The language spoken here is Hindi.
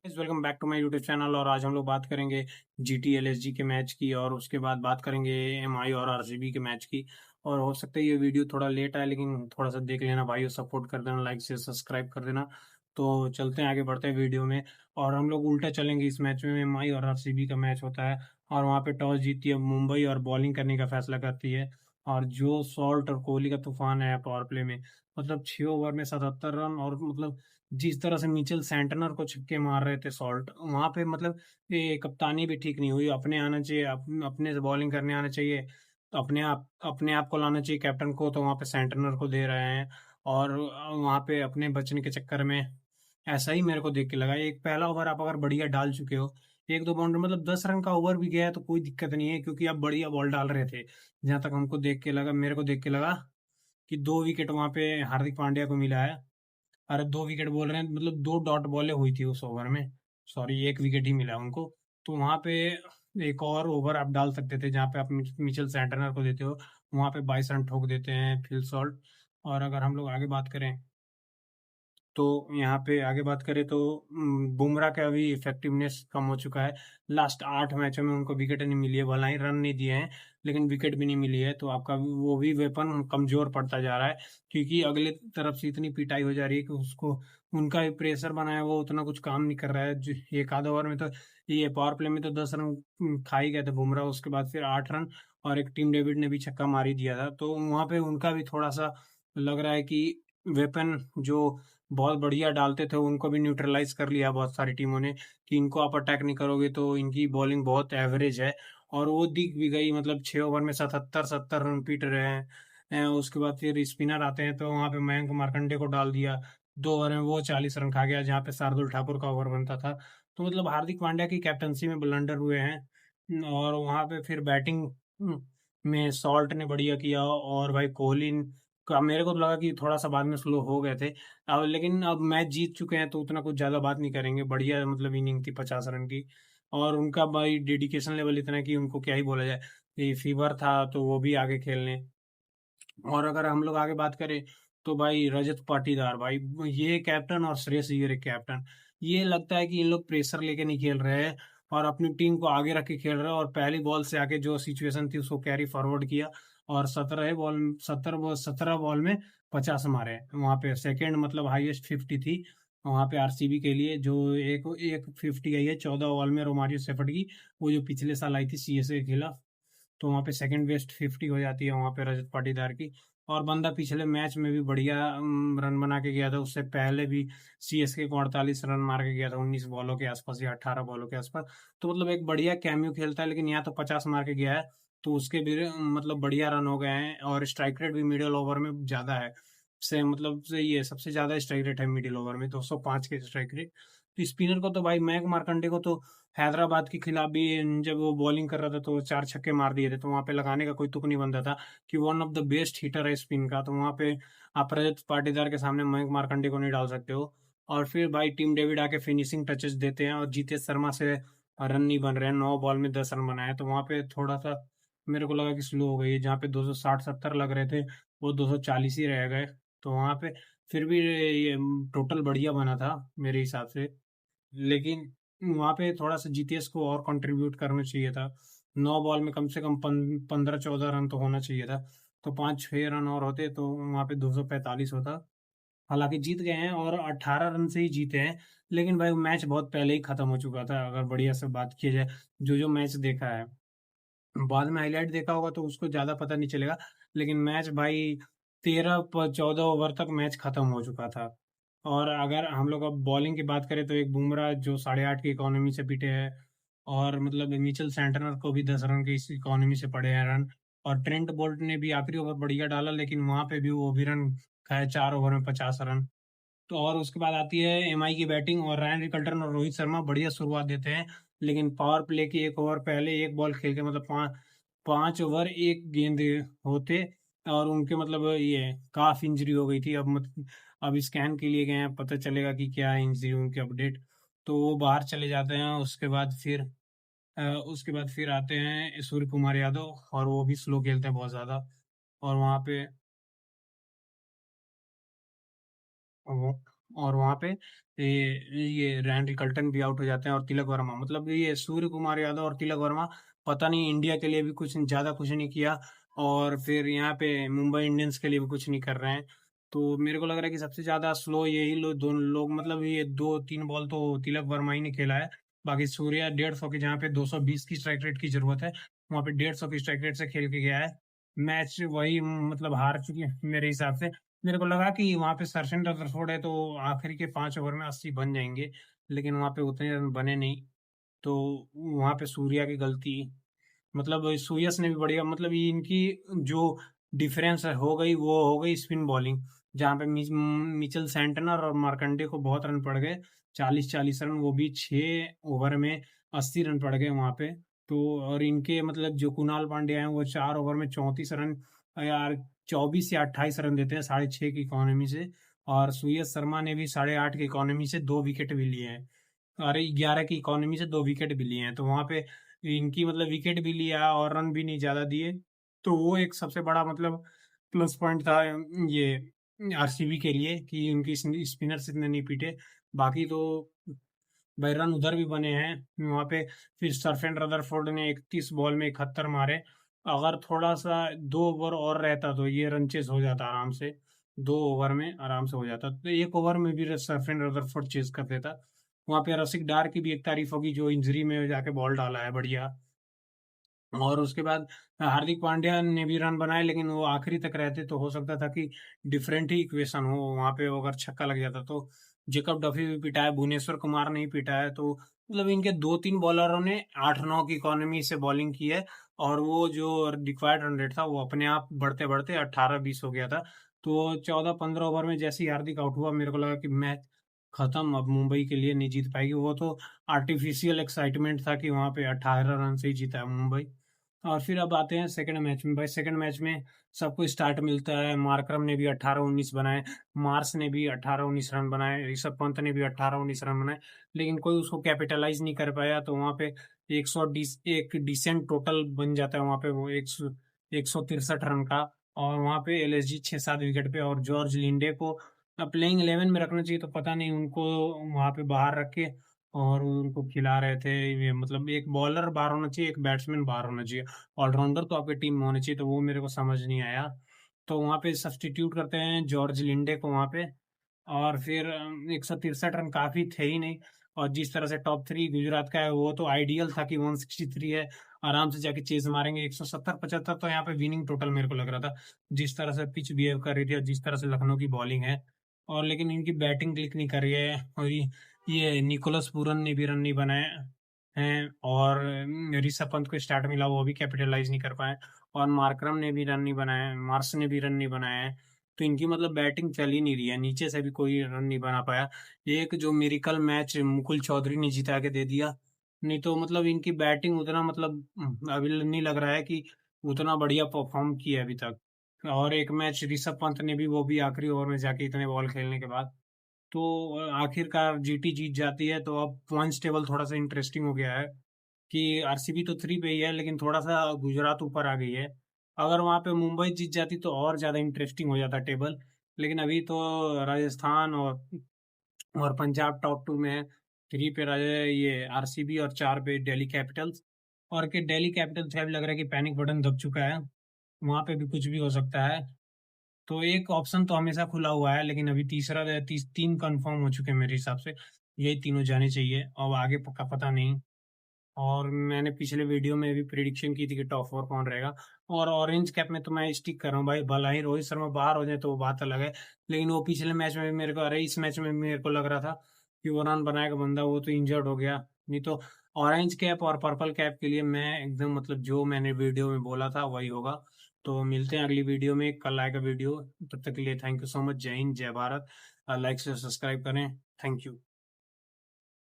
Welcome back to my YouTube channel. और आज हम लोग बात करेंगे जीटी एलएसजी के मैच की, और उसके बाद बात करेंगे एमआई और आरसीबी के मैच की। और हो सकता है ये वीडियो थोड़ा लेट आए, लेकिन थोड़ा सा देख लेना भाई, सपोर्ट कर देना, लाइक से सब्सक्राइब कर देना। तो चलते हैं, आगे बढ़ते हैं वीडियो में। और हम लोग उल्टा चलेंगे इस मैच में। एमआई और आरसीबी का मैच होता है, और वहाँ पे टॉस जीतती है मुंबई और बॉलिंग करने का फैसला करती है। और जो सॉल्ट और कोहली का तूफान है पावर प्ले में, मतलब 6 ओवर में 77 रन। और मतलब जिस तरह से मिचेल सैंटनर को छक्के मार रहे थे सॉल्ट, वहां पे मतलब ये कप्तानी भी ठीक नहीं हुई। अपने आना चाहिए, अपने से बॉलिंग करने आना चाहिए, तो अपने आप को लाना चाहिए कैप्टन को, तो वहां पे सैंटनर को दे रहे हैं। और वहां पे अपने बचने के चक्कर में ऐसा ही मेरे को देख के लगा। एक पहला ओवर आप अगर बढ़िया डाल चुके हो, एक दो बाउंड्री, मतलब 10 रन का ओवर भी गया है तो कोई दिक्कत नहीं है, क्योंकि आप बढ़िया बॉल डाल रहे थे। जहां तक हमको देख के लगा, मेरे को देख के लगा कि 2 विकेट वहां पे हार्दिक पांड्या को मिला है। अरे 2 विकेट बोल रहे हैं, मतलब 2 डॉट बॉलें हुई थी उस ओवर में। सॉरी, 1 विकेट ही मिला उनको। तो वहां पे एक और ओवर आप डाल सकते थे, जहाँ पे आप मिचेल सैंटनर को देते हो, वहां पे 22 रन ठोक देते हैं फिल सॉल्ट। और अगर हम लोग आगे बात करें, तो यहाँ पे आगे बात करें तो बुमराह का भी इफेक्टिवनेस कम हो चुका है। लास्ट 8 मैचों में उनको विकेट नहीं मिली है, भला ही रन नहीं दिए हैं, लेकिन विकेट भी नहीं मिली है। तो आपका वो भी वेपन कमजोर पड़ता जा रहा है, क्योंकि अगले तरफ से इतनी पिटाई हो जा रही है कि उसको, उनका भी प्रेशर बनाया वो उतना कुछ काम नहीं कर रहा है। एक आधा ओवर में तो, ये पावर प्ले में तो 10 रन खा ही गए थे बुमराह। उसके बाद फिर 8 रन, और एक टीम डेविड ने भी छक्का मार ही दिया था। तो वहां पे उनका भी थोड़ा सा लग रहा है कि वेपन जो बहुत बढ़िया डालते थे, उनको भी न्यूट्रलाइज कर लिया बहुत सारी टीमों ने, कि इनको आप अटैक नहीं करोगे तो इनकी बॉलिंग बहुत एवरेज है। और वो दिख भी गई, मतलब 6 ओवर में 77 रन पीट रहे हैं। उसके बाद फिर स्पिनर आते हैं, तो वहां पे मयंक मार्कंडे को डाल दिया। 2 ओवर में वो 40 रन खा गया, जहाँ पे शार्दुल ठाकुर का ओवर बनता था। तो मतलब हार्दिक पांड्या की कैप्टनसी में ब्लंडर हुए हैं। और वहां पे फिर बैटिंग में सॉल्ट ने बढ़िया किया, और भाई कोहली का मेरे को तो लगा कि थोड़ा सा बाद में स्लो हो गए थे। अब लेकिन अब मैच जीत चुके हैं, तो उतना कुछ ज्यादा बात नहीं करेंगे। बढ़िया मतलब इनिंग थी 50 रन की। और उनका भाई डेडिकेशन लेवल इतना है कि उनको क्या ही बोला जाए। ये फीवर था तो वो भी आगे खेलने। और अगर हम लोग आगे बात करें, तो भाई रजत पाटीदार, भाई ये कैप्टन और श्रेयस अय्यर एक कैप्टन, ये लगता है कि इन लोग प्रेशर लेके नहीं खेल रहे हैं, और अपनी टीम को आगे रख के खेल रहे हैं। और पहली बॉल से आके जो सिचुएशन थी उसको कैरी फॉरवर्ड किया, और 17 बॉल में 50 मारे। वहां पे सेकंड मतलब हाईएस्ट 50 थी वहां पे आरसीबी के लिए, जो एक एक 50 आई है 14 बॉल में रोमारियो सेफर्ड की, वो जो पिछले साल आई थी सीएसके के खिलाफ। तो वहाँ पे सेकंड बेस्ट 50 हो जाती है वहाँ पे रजत पाटीदार की। और बंदा पिछले मैच में भी बढ़िया रन बना के गया था, उससे पहले भी सीएसके को 48 रन मार के गया था 19 बॉलों के आसपास या 18 बॉलों के आसपास। तो मतलब एक बढ़िया कैम्यू खेलता है, लेकिन यहाँ तो 50 मार के गया है। तो उसके भी मतलब बढ़िया रन हो गए हैं, और स्ट्राइक रेट भी मिडिल ओवर में ज्यादा है। से मतलब से ये सबसे ज्यादा स्ट्राइक रेट है मिडिल ओवर में, 205 के स्ट्राइक रेट। तो स्पिनर को तो भाई मयंक मार्कंडे को तो हैदराबाद के खिलाफ भी जब वो बॉलिंग कर रहा था, तो वो 4 छक्के मार दिए थे। तो वहां पे लगाने का कोई तुक नहीं बनता था, कि one of the best hitter है स्पिन का। तो वहां पे आप रजत पाटीदार के सामने मयंक मार्कंडे को नहीं डाल सकते हो। और फिर भाई टीम डेविड आके फिनिशिंग टचेस देते हैं, और जीतेश शर्मा से रन नहीं बन रहे हैं। 9 बॉल में 10 रन बनाए, तो वहां पे थोड़ा सा मेरे को लगा कि स्लो हो गई है। जहाँ पे 260-70 लग रहे थे, वो 240 ही रह गए। तो वहां पे फिर भी ये टोटल बढ़िया बना था मेरे हिसाब से। लेकिन वहां पे थोड़ा सा जीटीएस को और कंट्रीब्यूट करना चाहिए था। 9 बॉल में कम से कम 15-14 रन तो होना चाहिए था। तो 5-6 रन और होते तो वहां पे 245 होता। हालांकि जीत गए हैं, और 18 रन से ही जीते हैं। लेकिन भाई मैच बहुत पहले ही खत्म हो चुका था, अगर बढ़िया से बात की जाए। जो जो मैच देखा है, बाद में हाईलाइट देखा होगा तो उसको ज्यादा पता नहीं चलेगा। लेकिन मैच भाई 13-14 ओवर तक मैच खत्म हो चुका था। और अगर हम लोग अब बॉलिंग की बात करें, तो एक बुमराह जो 8.5 की इकोनॉमी से पिटे हैं, और मतलब मिचेल सेंटनर को भी 10 रन की इस इकोनॉमी से पड़े हैं रन। और ट्रेंट बोल्ट ने भी आखिरी ओवर बढ़िया डाला, लेकिन वहां पे भी वो भी रन खाए 4 ओवर में 50 रन। तो और उसके बाद आती है एमआई की बैटिंग, और रायन रिकल्टन और रोहित शर्मा बढ़िया शुरुआत देते हैं। लेकिन पावर प्ले की 1 ओवर पहले एक बॉल खेल के, मतलब 5 ओवर एक गेंद होते, और उनके मतलब ये काफ इंजरी हो गई थी। अब स्कैन के लिए गए हैं, पता चलेगा कि क्या है इंजरी उनकी अपडेट। तो वो बाहर चले जाते हैं। उसके बाद फिर आते हैं सूर्य कुमार यादव, और वो भी स्लो खेलते हैं बहुत ज्यादा। और वहां पे वो और वहाँ पे ये रैन रिकल्टन भी आउट हो जाते हैं और तिलक वर्मा, मतलब ये सूर्य कुमार यादव और तिलक वर्मा पता नहीं इंडिया के लिए भी कुछ ज़्यादा कुछ नहीं किया, और फिर यहाँ पे मुंबई इंडियंस के लिए भी कुछ नहीं कर रहे हैं। तो मेरे को लग रहा है कि सबसे ज़्यादा स्लो यही दोनों लोग, मतलब ये 2-3 बॉल तो तिलक वर्मा ही ने खेला है। बाकी सूर्या 150 की जहाँ पे 220 की स्ट्राइक रेट की ज़रूरत है, वहाँ पे 150 की स्ट्राइक रेट से खेल के गया है। मैच वही मतलब हार चुके हैं मेरे हिसाब से। मेरे को लगा कि वहाँ पे सरसेन रदरफोर्ड है तो आखिरी के 5 ओवर में 80 बन जाएँगे, लेकिन वहाँ पे उतने रन बने नहीं। तो वहाँ पे सूर्या की गलती, मतलब सूयस ने भी बढ़िया, मतलब ये इनकी जो डिफरेंस है हो गई वो हो गई स्पिन बॉलिंग, जहाँ पे मिचेल सेंटनर और मार्कंडे को बहुत रन पड़ गए, 40-40 रन, वो भी 6 ओवर में 80 रन पड़ गए वहाँ पे। तो और इनके मतलब जो कुणाल पांड्या हैं वो 4 ओवर में 34 रन, यार 24 या 28 रन देते हैं 6.5 की इकोनॉमी से। और सुयश शर्मा ने भी 8.5 की इकोनॉमी से 2 विकेट भी लिए हैं, अरे 11 की इकोनॉमी से 2 विकेट भी लिए हैं, तो वहां पे इनकी मतलब विकेट भी लिया और रन भी नहीं ज्यादा दिए। तो वो एक सबसे बड़ा मतलब प्लस पॉइंट था ये आरसीबी के लिए कि उनकी स्पिनर्स इतने नहीं पीटे। बाकी तो भाई रन उधर भी बने हैं वहां पे। फिर सरफेन रदरफोर्ड ने 31 बॉल में 71 मारे। अगर थोड़ा सा 2 ओवर और रहता तो ये रन चेस हो जाता आराम से, 2 ओवर में आराम से हो जाता, तो 1 ओवर में भी सरफेन रदरफोर्ड चेस कर देता। वहां पे रसिक डार की भी एक तारीफ होगी जो इंजरी में जाके बॉल डाला है बढ़िया। और उसके बाद हार्दिक पांड्या ने भी रन बनाए, लेकिन वो आखिरी तक रहते तो हो सकता था कि डिफरेंट ही इक्वेशन हो वहां पे, अगर छक्का लग जाता तो। जेकब डफी भी पिटा है, भुवनेश्वर कुमार नहीं पिटा है, तो मतलब इनके 2-3 बॉलरों ने 8-9 की इकोनॉमी से बॉलिंग की है। और वो जो रिक्वायर्ड रन रेट था वो अपने आप बढ़ते बढ़ते 18-20 हो गया था। तो 14-15 ओवर में जैसे ही हार्दिक आउट हुआ मेरे को लगा कि मैच खत्म, अब मुंबई के लिए नहीं जीत पाएगी। वो तो आर्टिफिशियल एक्साइटमेंट था कि वहां पे 18 रन से ही जीता है मुंबई। और फिर अब आते हैं सेकंड मैच में। भाई सेकंड मैच में सबको स्टार्ट मिलता है, मार्करम ने भी 18-19 बनाए, मार्स ने भी 18-19 रन बनाए, ऋषभ पंत ने भी 18-19 रन बनाए, लेकिन कोई उसको कैपिटलाइज नहीं कर पाया। तो वहां पे 100 एक डिसेंट टोटल बन जाता है वहां पे, वो 163 रन का। और वहां पे एलएसजी 6-7 विकेट पे, और जॉर्ज लिंडे को प्लेइंग 11 में रखना चाहिए, तो पता नहीं उनको वहां पे बाहर रख के और उनको खिला रहे थे। ये मतलब एक बॉलर बाहर होना चाहिए, एक बैट्समैन बाहर होना चाहिए, ऑलराउंडर तो आपकी टीम में होना चाहिए, तो वो मेरे को समझ नहीं आया। तो वहाँ पे सब्स्टिट्यूट करते हैं जॉर्ज लिंडे को वहाँ पे। और फिर 163 रन काफी थे ही नहीं। और जिस तरह से टॉप 3 गुजरात का है वो तो आइडियल था कि 163 है, आराम से जाके चेज मारेंगे। 170-75 तो यहाँ पे विनिंग टोटल मेरे को लग रहा था, जिस तरह से पिच बिहेव कर रही थी और जिस तरह से लखनऊ की बॉलिंग है। और लेकिन इनकी बैटिंग क्लिक नहीं कर रही है। और ये निकोलस पूरन ने भी रन नहीं बनाए हैं, और ऋषभ पंत को स्टार्ट मिला वो भी कैपिटलाइज नहीं कर पाए। और मार्करम ने भी रन नहीं बनाए, मार्स ने भी रन नहीं बनाए हैं। तो इनकी मतलब बैटिंग चल ही नहीं रही है, नीचे से भी कोई रन नहीं बना पाया। एक जो मिरिकल मैच मुकुल चौधरी ने जिता के दे दिया, नहीं तो मतलब इनकी बैटिंग उतना मतलब अभी नहीं लग रहा है कि उतना बढ़िया परफॉर्म किया है अभी तक। और एक मैच ऋषभ पंत ने भी, वो भी आखिरी ओवर में जाके इतने बॉल खेलने के बाद। तो आखिरकार जीटी जीत जाती है, तो अब पॉइंट्स टेबल थोड़ा सा इंटरेस्टिंग हो गया है कि आरसीबी तो 3 पे ही है, लेकिन थोड़ा सा गुजरात ऊपर आ गई है। अगर वहां पे मुंबई जीत जाती तो और ज्यादा इंटरेस्टिंग हो जाता टेबल। लेकिन अभी तो राजस्थान और पंजाब टॉप 2 में है। 3 पे ये आरसीबी और 4 पे दिल्ली कैपिटल्स। और कि दिल्ली कैपिटल्स का भी लग रहा है कि पैनिक बटन दब चुका है, वहां पे भी कुछ भी हो सकता है। तो एक ऑप्शन तो हमेशा खुला हुआ है, लेकिन अभी तीसरा 3 कंफर्म हो चुके हैं मेरे हिसाब से, यही तीनों जाने चाहिए, अब आगे का पता नहीं। और मैंने पिछले वीडियो में भी प्रिडिक्शन की थी कि टॉप 4 कौन रहेगा। और ऑरेंज कैप में तो मैं स्टिक कर रहा हूँ भाई, भला ही रोहित शर्मा बाहर हो जाए तो वो बात अलग है। लेकिन वो पिछले मैच में भी मेरे को, अरे इस मैच में भी मेरे को लग रहा था कि वो रन बनाएगा बंदा, वो तो इंजर्ड हो गया। नहीं तो ऑरेंज कैप और पर्पल कैप के लिए मैं एकदम मतलब जो मैंने वीडियो में बोला था वही होगा। तो मिलते हैं अगली वीडियो में, कल आएगा वीडियो। तब तक के लिए थैंक यू सो मच, जय हिंद जय भारत। लाइक से सब्सक्राइब करें। Thank you.